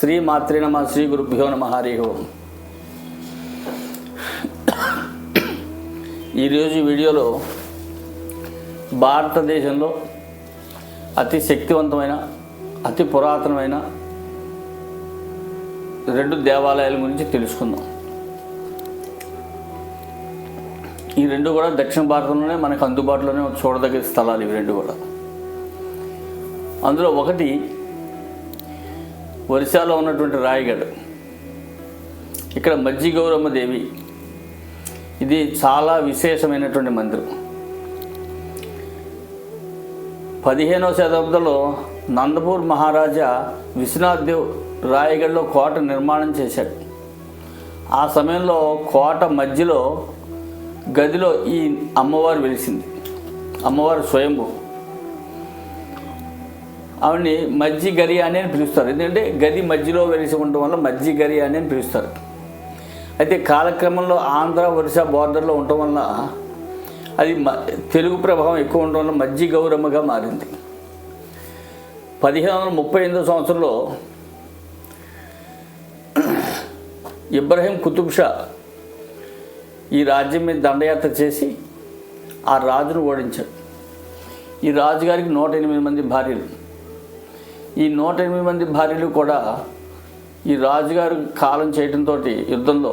శ్రీ మాత్రే నమః. శ్రీ గురుభ్యో నమః. హరి ఓం. ఈరోజు వీడియోలో భారతదేశంలో అతి శక్తివంతమైన అతి పురాతనమైన 2 దేవాలయాల గురించి తెలుసుకుందాం. ఈ 2 కూడా దక్షిణ భారతంలోనే మనకు అందుబాటులోనే చూడదగిన స్థలాలు. ఇవి 2 కూడా. అందులో ఒకటి ఒరిస్సాలో ఉన్నటువంటి రాయగఢ్. ఇక్కడ మజ్జి గౌరమ్మ దేవి. ఇది చాలా విశేషమైనటువంటి మందిరం. 15వ శతాబ్దంలో నందపూర్ మహారాజా విశ్వనాథ్ దేవ్ రాయగఢ్లో కోట నిర్మాణం చేశాడు. ఆ సమయంలో కోట మధ్యలో గదిలో ఈ అమ్మవారు వెలిసింది. అమ్మవారు స్వయంభూ. ఆవిడని మజ్జి గరి అని పిలుస్తారు. ఎందుకంటే గది మధ్యలో వెలిసి ఉండడం వల్ల మజ్జి గరి అని పిలుస్తారు. అయితే కాలక్రమంలో ఆంధ్ర ఒరిస్సా బోర్డర్లో ఉండటం వల్ల అది తెలుగు ప్రభావం ఎక్కువ ఉండడం వల్ల మజ్జి గౌరమ్మగా మారింది. 1538 సంవత్సరంలో ఇబ్రహీం కుతుబ్ షా ఈ రాజ్యం మీద దండయాత్ర చేసి ఆ రాజును ఓడించాడు. ఈ రాజుగారికి 108 మంది భార్యలు. ఈ 108 మంది భార్యలు కూడా ఈ రాజుగారు కాలం చేయడంతో యుద్ధంలో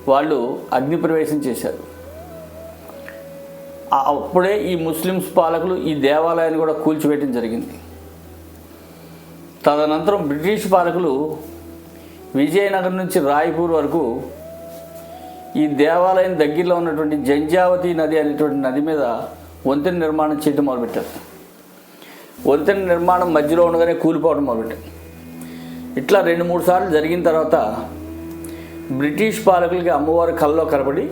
వాళ్ళు అగ్నిప్రవేశం చేశారు. అప్పుడే ఈ ముస్లిమ్స్ పాలకులు ఈ దేవాలయాన్ని కూడా కూల్చివేయడం జరిగింది. తదనంతరం బ్రిటిష్ పాలకులు విజయనగరం నుంచి రాయ్పూర్ వరకు ఈ దేవాలయం దగ్గరలో ఉన్నటువంటి జంజావతి నది అనేటువంటి నది మీద వంతెన నిర్మాణం చేయడం మొదలుపెట్టారు. వంతెన నిర్మాణం మధ్యలో ఉండగానే కూలిపోవడం మొదలుపెట్టారు. ఇట్లా 2-3 సార్లు జరిగిన తర్వాత బ్రిటిష్ పాలకులకి అమ్మవారి కల్లో కనబడి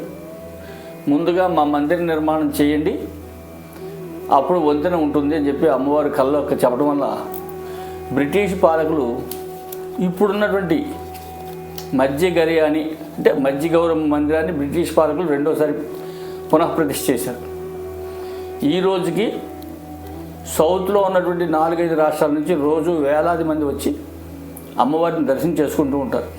ముందుగా మా మందిర నిర్మాణం చేయండి, అప్పుడు వంతెన ఉంటుంది అని చెప్పి అమ్మవారి కల్లో చెప్పడం వల్ల బ్రిటిష్ పాలకులు ఇప్పుడున్నటువంటి మజ్జి గరి అని అంటే మజ్జి గౌరమ్మ మందిరాన్ని బ్రిటిష్ పాలకులు 2వసారి పునఃప్రతిష్ఠ చేశారు. ఈ రోజుకి సౌత్లో ఉన్నటువంటి 4-5 రాష్ట్రాల నుంచి రోజు వేలాది మంది వచ్చి అమ్మవారిని దర్శనం చేసుకుంటూ ఉంటారు.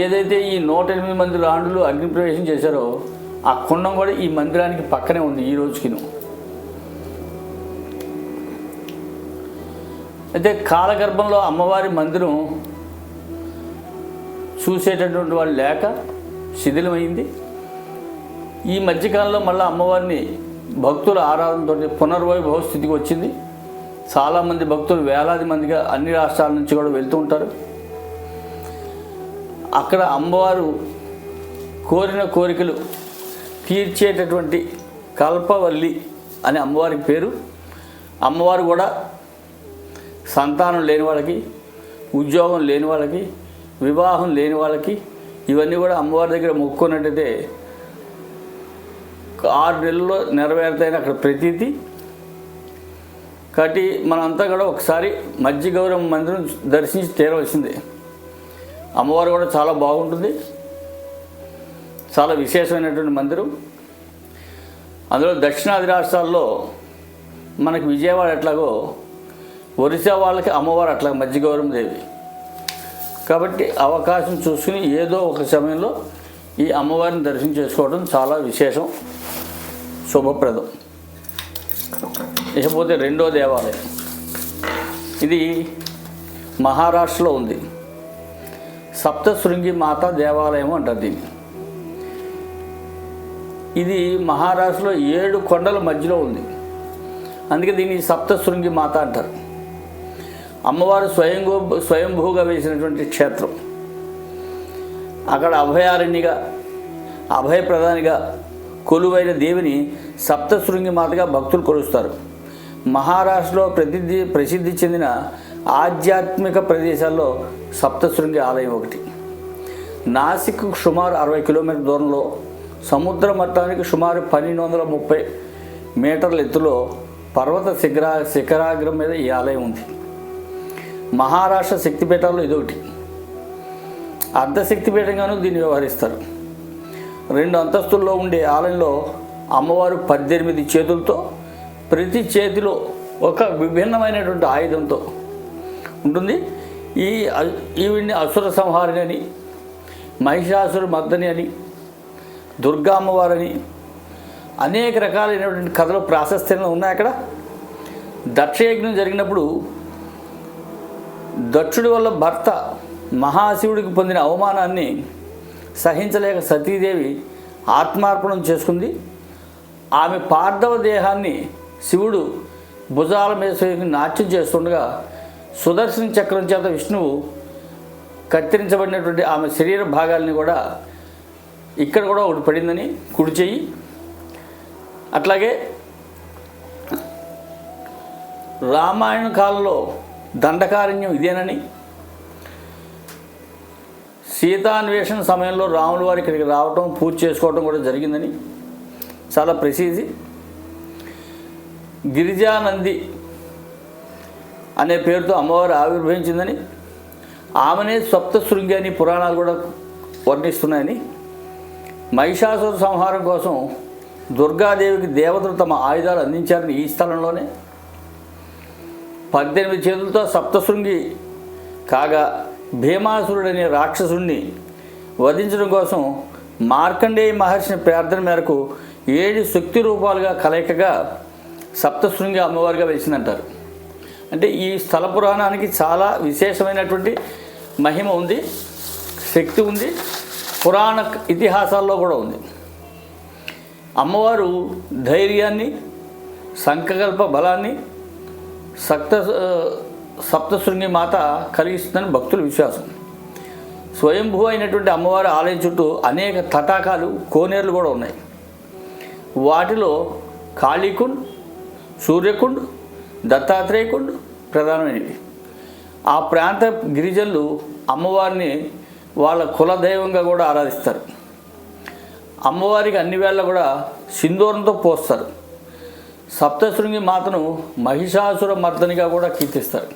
ఏదైతే ఈ 108 మంది రాండులు అగ్నిప్రవేశం చేశారో ఆ కుండం కూడా ఈ మందిరానికి పక్కనే ఉంది ఈ రోజుకి. అయితే కాలగర్భంలో అమ్మవారి మందిరం చూసేటటువంటి వాళ్ళు లేక శిథిలమైంది. ఈ మధ్యకాలంలో మళ్ళీ అమ్మవారిని భక్తుల ఆరాధనతో పునర్వైభవ స్థితికి వచ్చింది. చాలామంది భక్తులు వేలాది మందిగా అన్ని రాష్ట్రాల నుంచి కూడా వెళ్తూ ఉంటారు. అక్కడ అమ్మవారు కోరిన కోరికలు తీర్చేటటువంటి కల్పవల్లి అని అమ్మవారికి పేరు. అమ్మవారు కూడా సంతానం లేని వాళ్ళకి, ఉద్యోగం లేని వాళ్ళకి, వివాహం లేని వాళ్ళకి ఇవన్నీ కూడా అమ్మవారి దగ్గర మొక్కుకున్నట్టయితే 6 నెలల్లో నెరవేరుతాయని అక్కడ ప్రతీతి. కాబట్టి మనంతా కూడా ఒకసారి మజ్జి గౌరమ్మ మందిరం దర్శించి తీరవలసిందే. అమ్మవారు కూడా చాలా బాగుంటుంది. చాలా విశేషమైనటువంటి మందిరం. అందులో దక్షిణాది రాష్ట్రాల్లో మనకి విజయవాడ ఎట్లాగో ఒరిస్సా వాళ్ళకి అమ్మవారు అట్లా మజ్జి గౌరమ్మ దేవి. కాబట్టి అవకాశం చూసుకుని ఏదో ఒక సమయంలో ఈ అమ్మవారిని దర్శనం చేసుకోవడం చాలా విశేషం, శుభప్రదం. ఇకపోతే 2వ దేవాలయం. ఇది మహారాష్ట్రలో ఉంది. సప్తశృంగి మాత దేవాలయం అంటారు దీన్ని. ఇది మహారాష్ట్రలో 7 కొండల మధ్యలో ఉంది. అందుకే దీన్ని సప్తశృంగి మాత అంటారు. అమ్మవారు స్వయంభూగా వేసినటువంటి క్షేత్రం. అక్కడ అభయారణ్యగా అభయప్రదానిగా కొలువైన దేవిని సప్తశృంగి మాతగా భక్తులు కొలుస్తారు. మహారాష్ట్రలో ప్రసిద్ధి చెందిన ఆధ్యాత్మిక ప్రదేశాల్లో సప్తశృంగి ఆలయం ఒకటి. నాసిక్ సుమారు 60 కిలోమీటర్ల దూరంలో సముద్ర మట్టానికి సుమారు 1230 మీటర్ల ఎత్తులో పర్వత శిఖరాగ్రం మీద ఈ ఆలయం ఉంది. మహారాష్ట్ర శక్తిపీఠాల్లో ఇదొకటి. అర్ధశక్తిపీఠంగాను దీన్ని వ్యవహరిస్తారు. 2 అంతస్తుల్లో ఉండే ఆలయంలో అమ్మవారు 18 చేతులతో ప్రతి చేతిలో ఒక విభిన్నమైనటువంటి ఆయుధంతో ఉంటుంది. ఈవిడ్ని అసుర సంహారిణి అని, మహిషాసుర మర్దని అని, దుర్గా అమ్మవారని అనేక రకాలైనటువంటి కథలు ప్రాశస్త్యంలో ఉన్నాయి. అక్కడ దక్షయజ్ఞం జరిగినప్పుడు దక్షుడి వల్ల భర్త మహాశివుడికి పొందిన అవమానాన్ని సహించలేక సతీదేవి ఆత్మార్పణం చేసుకుంది. ఆమె పార్థవ దేహాన్ని శివుడు భుజాల మీద నాట్యం చేస్తుండగా సుదర్శన చక్రం చేత విష్ణువు కత్తిరించబడినటువంటి ఆమె శరీర భాగాల్ని కూడా ఇక్కడ కూడా ఒకటి పడిందని కుడి చెయ్యి. అట్లాగే రామాయణ కాలంలో దండకారణ్యం ఇదేనని, సీతాన్వేషణ సమయంలో రాముల వారు ఇక్కడికి రావటం పూజ చేసుకోవటం కూడా జరిగిందని చాలా ప్రెసీజీ. గిరిజానంది అనే పేరుతో అమ్మవారు ఆవిర్భవించిందని, ఆమెనే సప్తశృంగి అని పురాణాలు కూడా వర్ణిస్తున్నాయని, మహిషాసుర సంహారం కోసం దుర్గాదేవికి దేవతలు తమ ఆయుధాలు అందించారని ఈ స్థలంలోనే, 18 చేతులతో సప్తశృంగి కాగా భీమాసురుడనే రాక్షసుడిని వధించడం కోసం మార్కండేయ మహర్షిని ప్రార్థన మేరకు 7 శక్తి రూపాలుగా కలయికగా సప్తశృంగి అమ్మవారిగా వెలిసిందంటారు. అంటే ఈ స్థల పురాణానికి చాలా విశేషమైనటువంటి మహిమ ఉంది, శక్తి ఉంది, పురాణ ఇతిహాసాల్లో కూడా ఉంది. అమ్మవారు ధైర్యాన్ని, సంకల్ప బలాన్ని సప్తశృంగి మాత కలిగిస్తుందని భక్తుల విశ్వాసం. స్వయంభూ అయినటువంటి అమ్మవారి ఆలయం చుట్టూ అనేక తటాకాలు, కోనేరులు కూడా ఉన్నాయి. వాటిలో కాళీకుండ్, సూర్యకుండ్, దత్తాత్రేయకుండ్ ప్రధానమైనవి. ఆ ప్రాంత గిరిజనులు అమ్మవారిని వాళ్ళ కులదైవంగా కూడా ఆరాధిస్తారు. అమ్మవారికి అన్ని వేళ కూడా సింధూరంతో పోస్తారు. సప్తశృంగి మాతను మహిషాసుర మర్దనిగా కూడా కీర్తిస్తారు.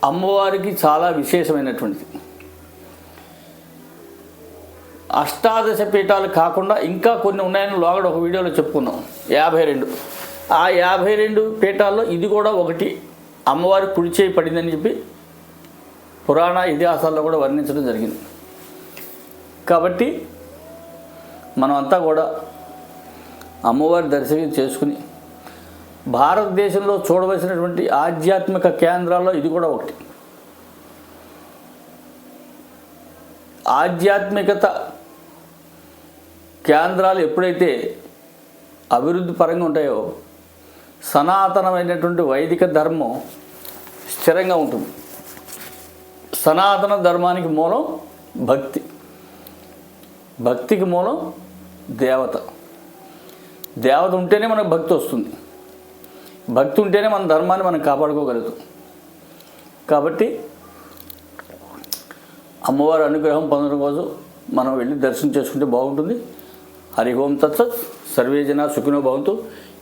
అమ్మవారికి చాలా విశేషమైనటువంటిది. అష్టాదశ పీఠాలు కాకుండా ఇంకా కొన్ని ఉన్నాయని లోగడ ఒక వీడియోలో చెప్పుకున్నాం, 52. ఆ 52 పీఠాల్లో ఇది కూడా ఒకటి అమ్మవారి కుడి చేయి పడిందని చెప్పి పురాణ ఇతిహాసాల్లో కూడా వర్ణించడం జరిగింది. కాబట్టి మనమంతా కూడా అమ్మవారి దర్శనం చేసుకుని భారతదేశంలో చూడవలసినటువంటి ఆధ్యాత్మిక కేంద్రాల్లో ఇది కూడా ఒకటి. ఆధ్యాత్మికత కేంద్రాలు ఎప్పుడైతే అభివృద్ధి పరంగా ఉంటాయో సనాతనమైనటువంటి వైదిక ధర్మం స్థిరంగా ఉంటుంది. సనాతన ధర్మానికి మూలం భక్తి, భక్తికి మూలం దేవత. దేవత ఉంటేనే మనకు భక్తి వస్తుంది, భక్తి ఉంటేనే మన ధర్మాన్ని మనం కాపాడుకోగలుగుతాం. కాబట్టి అమ్మవారి అనుగ్రహం పొందడం కోసం మనం వెళ్ళి దర్శనం చేసుకుంటే బాగుంటుంది. హరి ఓం తత్సత్. సర్వే జనా సుఖినో భవంతు.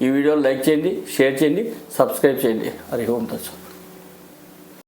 ఈ వీడియోని లైక్ చేయండి, షేర్ చేయండి, సబ్స్క్రైబ్ చేయండి. హరి ఓం తత్సత్.